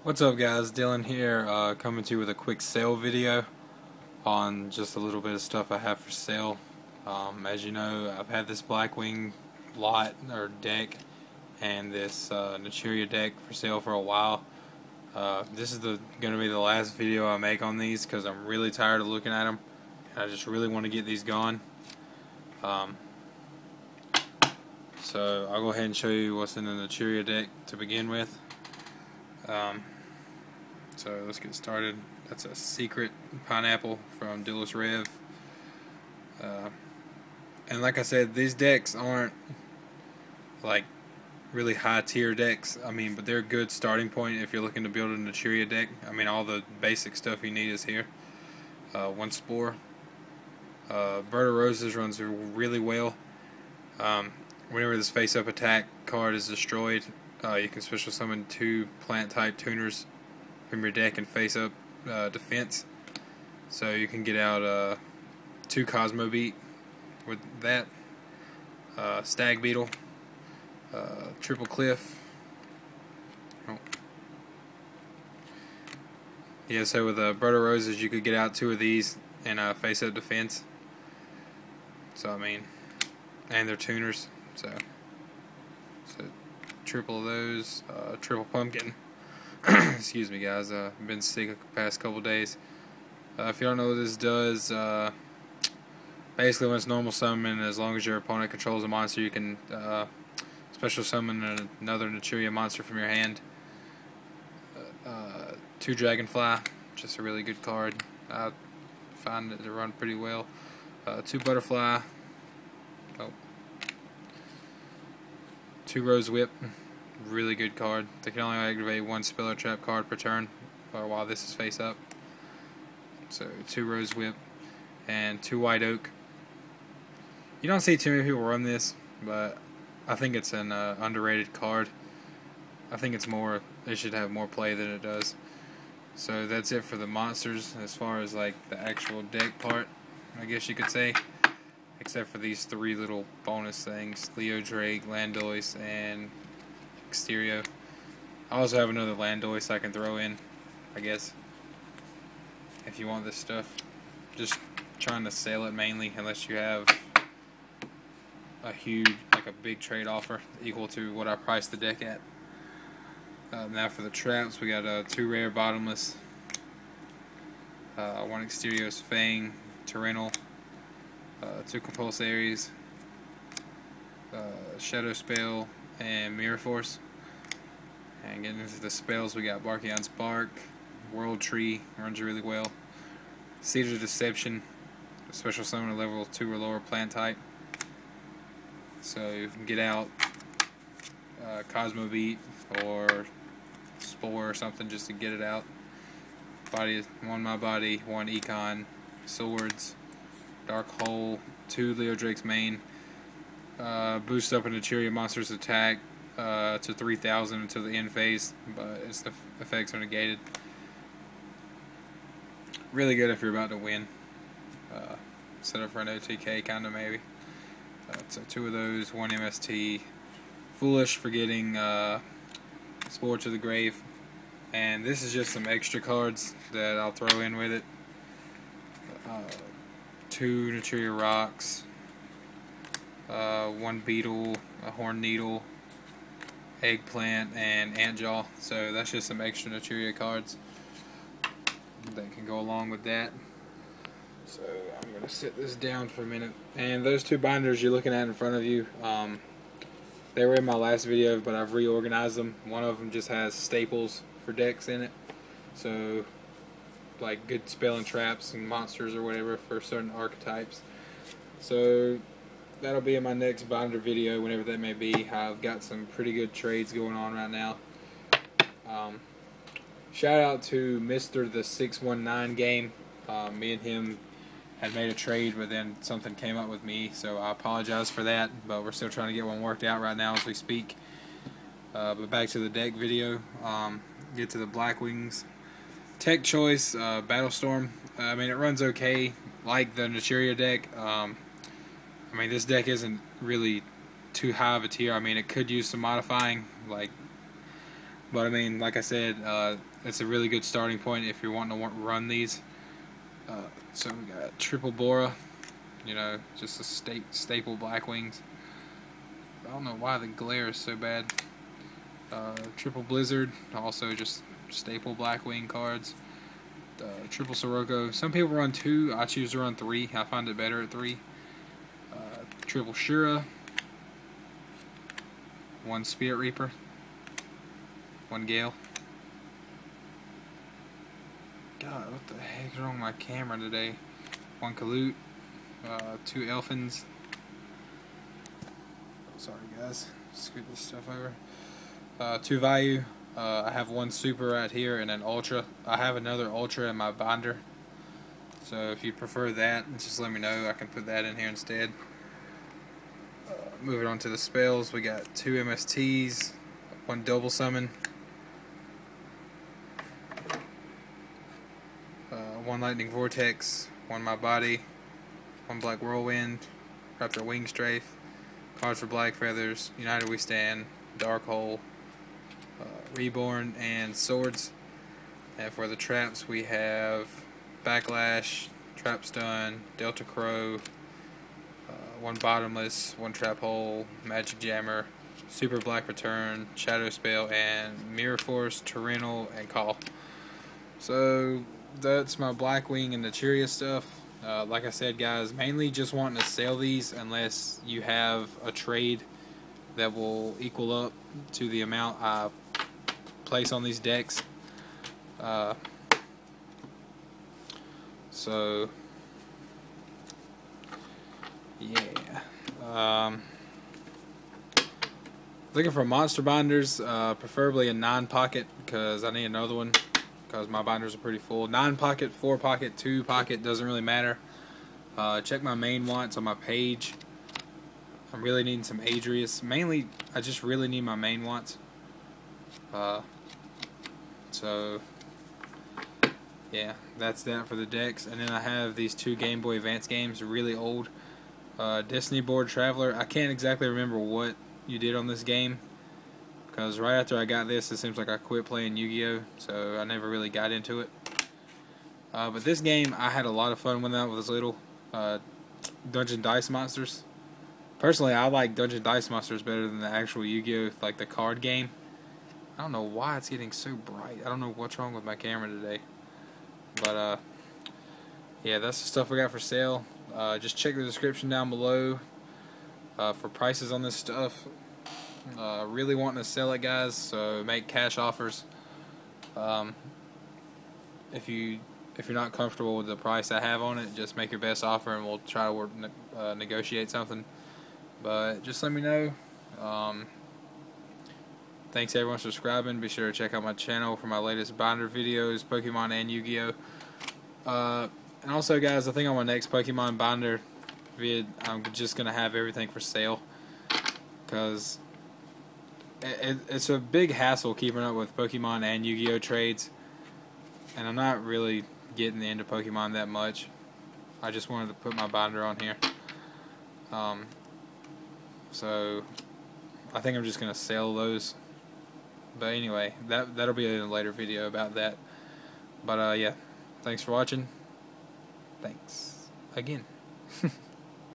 What's up guys, Dylan here, coming to you with a quick sale video on just a little bit of stuff I have for sale. As you know, I've had this Blackwing lot or deck and this Naturia deck for sale for a while. This is going to be the last video I make on these because I'm really tired of looking at them and I just really want to get these gone. So I'll go ahead and show you what's in the Naturia deck to begin with. So let's get started. That's a secret pineapple from Dillis Rev. And like I said, these decks aren't like really high tier decks. I mean, but they're a good starting point if you're looking to build a Naturia deck. I mean, all the basic stuff you need is here. One spore. Bird of Roses runs really well. Whenever this face-up attack card is destroyed, you can special summon 2 plant-type tuners from your deck and face-up defense. So you can get out 2 Cosmo Beat with that, Stag Beetle, Triple Cliff. Oh. Yeah, so with Bird of Roses, you could get out 2 of these and face-up defense. So I mean, and they're tuners. So triple of those, triple pumpkin. Excuse me guys, I've been sick the past couple days. If you don't know what this does, basically when it's normal summon, as long as your opponent controls a monster, you can special summon another Naturia monster from your hand. 2 Dragonfly, just a really good card. I find it to run pretty well. 2 Butterfly. 2 Rose Whip, really good card. They can only activate 1 spell or trap card per turn while this is face up. So 2 Rose Whip and 2 White Oak. You don't see too many people run this, but I think it's an underrated card. I think it's more, it should have more play than it does. So that's it for the monsters as far as like the actual deck part, I guess you could say. Except for these 3 little bonus things: Leo Drake, Landois, and Yugioh. I also have another Landois I can throw in, I guess, if you want this stuff. Just trying to sell it mainly, unless you have a huge, like a big trade offer equal to what I priced the deck at. Now for the traps, we got 2 rare bottomless, 1 Yugioh's Fang, Torrential, 2 Compulsaries, Shadow Spell, and Mirror Force. And getting into the spells, we got Barkion's Bark, World Tree, runs really well. Seeds of Deception, special summon a level 2 or lower plant type. So you can get out Cosmo Beat or Spore or something just to get it out. 1 My Body, 1 Econ, Swords, Dark Hole, 2 Leo Drake's Main, boost up a Naturia monster's attack to 3,000 until the end phase, but its effects are negated. Really good if you're about to win. Set up for an OTK, kinda maybe. So 2 of those, 1 MST. Foolish for getting Spore to the Grave. And this is just some extra cards that I'll throw in with it. 2 Naturia Rocks, 1 Beetle, a Horn Needle, Eggplant, and Antjaw. So that's just some extra Naturia cards that can go along with that. So I'm going to sit this down for a minute. And those 2 binders you're looking at in front of you, they were in my last video, but I've reorganized them. One of them just has staples for decks in it. So like good spell and traps and monsters or whatever for certain archetypes. So that'll be in my next binder video, whenever that may be. I've got some pretty good trades going on right now. Shout out to Mr. the 619 game. Me and him had made a trade, but then something came up with me, so I apologize for that, but we're still trying to get one worked out right now as we speak. But back to the deck video. Get to the Blackwings. Tech choice, Battlestorm. I mean, it runs okay, like the Naturia deck. I mean, this deck isn't really too high of a tier. I mean, it could use some modifying. Like, But I mean, like I said, it's a really good starting point if you're wanting to run these. So we got triple Bora, you know, just a staple Blackwings. I don't know why the glare is so bad. Triple Blizzard, also just staple Blackwing cards. Triple Sirocco. Some people run 2. I choose to run 3. I find it better at 3. Triple Shura. 1 Spirit Reaper. 1 Gale. God, what the heck's wrong with my camera today? 1 Kalute. 2 Elfins. Sorry guys, scoot this stuff over. 2 Vayu. I have 1 Super right here and an Ultra. I have another Ultra in my binder, so if you prefer that, just let me know. I can put that in here instead. Moving on to the spells, we got 2 MSTs, 1 Double Summon, 1 Lightning Vortex, 1 My Body, 1 Black Whirlwind, Raptor Wing Strafe, cards for Black Feathers, United We Stand, Dark Hole, Reborn, and Swords. And for the traps, we have Backlash, Trap Stun, Delta Crow, 1 Bottomless, 1 Trap Hole, Magic Jammer, Super Black Return, Shadow Spell, and Mirror Force, Torrential, and Call. So that's my Blackwing and Naturia stuff. Like I said, guys, mainly just wanting to sell these unless you have a trade that will equal up to the amount I place on these decks. So yeah, looking for monster binders, preferably a 9-pocket, because I need another one because my binders are pretty full. 9-pocket, 4-pocket, 2-pocket, doesn't really matter. Check my main wants on my page. I'm really needing some Adrius. Mainly, I just really need my main wants. So yeah, that's that for the decks. And then I have these 2 Game Boy Advance games, really old. Destiny Board Traveler. I can't exactly remember what you did on this game, because right after I got this, it seems like I quit playing Yu-Gi-Oh, so I never really got into it. But this game, I had a lot of fun when I was little. Dungeon Dice Monsters. Personally, I like Dungeon Dice Monsters better than the actual Yu-Gi-Oh, like the card game. I don't know why it's getting so bright. I don't know what's wrong with my camera today. But, yeah, that's the stuff we got for sale. Just check the description down below for prices on this stuff. Really wanting to sell it, guys, so make cash offers. If you're not comfortable with the price I have on it, just make your best offer and we'll try to negotiate something. But just let me know. Thanks everyone for subscribing. Be sure to check out my channel for my latest binder videos, Pokemon and Yu-Gi-Oh. And also, guys, I think on my next Pokemon binder vid, I'm just going to have everything for sale, because it's a big hassle keeping up with Pokemon and Yu-Gi-Oh trades, and I'm not really getting into Pokemon that much. I just wanted to put my binder on here. So I think I'm just going to sell those. But anyway, that'll be in a later video about that. But yeah, thanks for watching. Thanks again.